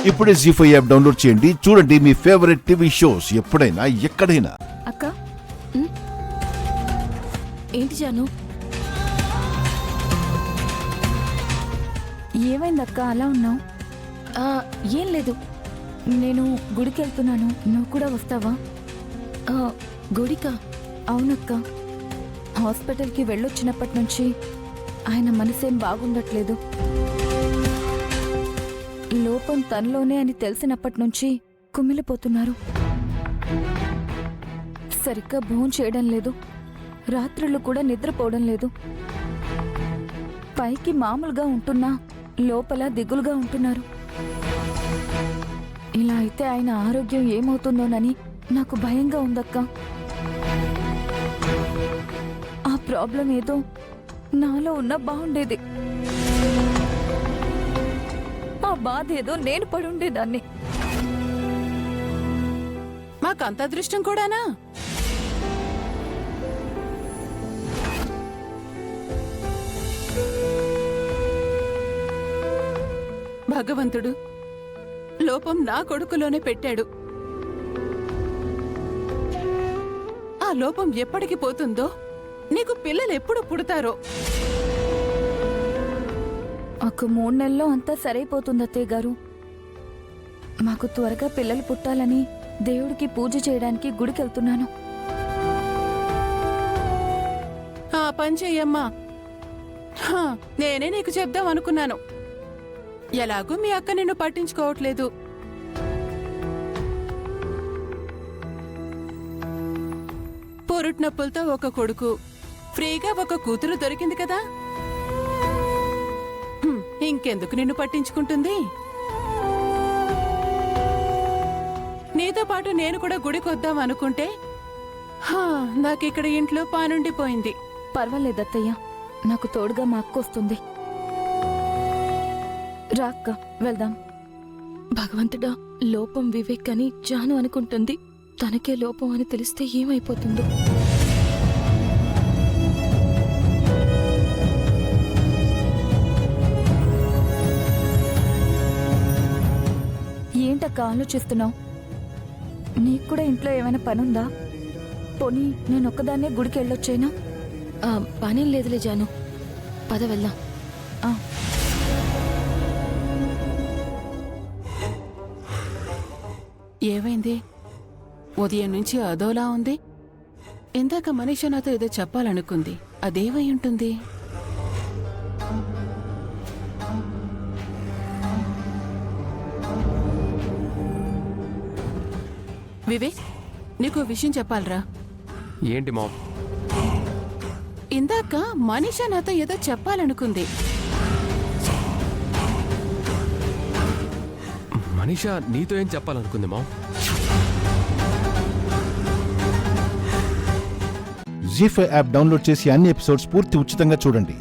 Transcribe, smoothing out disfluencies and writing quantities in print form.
ఇప్పుడే జీ5 app download చేయండి. చూడండి మీ ఫేవరెట్ టీవీ షోస్ ఎప్పుడైనా ఎక్కడైనా. అక్క ఏంటి జాను, ఏమైందక్క అలా ఉన్నావు? ఏం లేదు, నేను గుడికి వెళ్తున్నాను, నువ్వు కూడా వస్తావా? గుడికా? అవునక్క, హాస్పిటల్కి వెళ్ళొచ్చినప్పటి నుంచి ఆయన మనసేం బాగుండట్లేదు. లోపం తనలోనే అని తెలిసినప్పటి నుంచి కుమిలిపోతున్నారు. సరిగ్గా భోజనం చేయడం లేదు, రాత్రులు కూడా నిద్రపోవడం లేదు. పైకి మామూలుగా ఉంటున్నా లోపల దిగులుగా ఉంటున్నారు. ఇలా అయితే ఆయన ఆరోగ్యం ఏమవుతుందోనని నాకు భయంగా ఉందక్క. ఆ ప్రాబ్లం ఏదో నాలో ఉన్న బాగుండేది, ఆ బాధ ఏదో నేను పడుండేదాన్ని. మాకంత అదృష్టం కూడానా? భగవంతుడు లోపం నా కొడుకులోనే పెట్టాడు. ఆ లోపం ఎప్పటికి పోతుందో, నీకు పిల్లలు ఎప్పుడు పుడతారో. ఒక 3 నెలల్లో అంతా సరైపోతుంది అత్తయ్య గారు. మాకు త్వరగా పిల్లలు పుట్టాలని దేవుడికి పూజ చేయడానికి గుడికి వెళ్తున్నాను. ఆ పని చెయ్యమ్మా. నేనే నీకు చెప్దాం అనుకున్నాను. ఎలాగూ మీ అక్క నిన్ను పట్టించుకోవట్లేదు. పొరుట్నొప్పులతో ఒక కొడుకు, ఫ్రీగా ఒక కూతురు దొరికింది కదా, ఇంకెందుకు నిన్ను పట్టించుకుంటుంది? నీతో పాటు నేను కూడా గుడికి వద్దాం అనుకుంటే నాకిక్కడ ఇంట్లో పానుండిపోయింది. పర్వాలేదు అత్తయ్య, నాకు తోడుగా మా అక్క వస్తుంది. రా అక్క, వెళ్దాం. భగవంతుడా, లోపం వివేక్ అని జాను అనుకుంటుంది, తనకే లోపం అని తెలిస్తే ఏమైపోతుందో. ఏంటక్క ఆలోచిస్తున్నావు? నీకు కూడా ఇంట్లో ఏమైనా పనుందా? పోనీ నేను ఒక్కదాన్నే గుడికి వెళ్ళొచ్చేనా? పనేం లేదులే జాను, పద వెళ్దాం. ఏమైంది? ఉదయం నుంచి అదోలా ఉంది. ఇందాక మనిషి నాతో ఏదో చెప్పాలనుకుంది, అదేవై ఉంటుంది? వివేక్, నీకు విషయం చెప్పాలరా. ఏంటి మామ్? ఇందాక మనిష నాతో ఏదో చెప్పాలనుకుంది. మనీషా నీతో ఏం చెప్పాలనుకుంది మామ్? జీ5 యాప్ డౌన్లోడ్ చేసి అన్ని ఎపిసోడ్స్ పూర్తి ఉచితంగా చూడండి.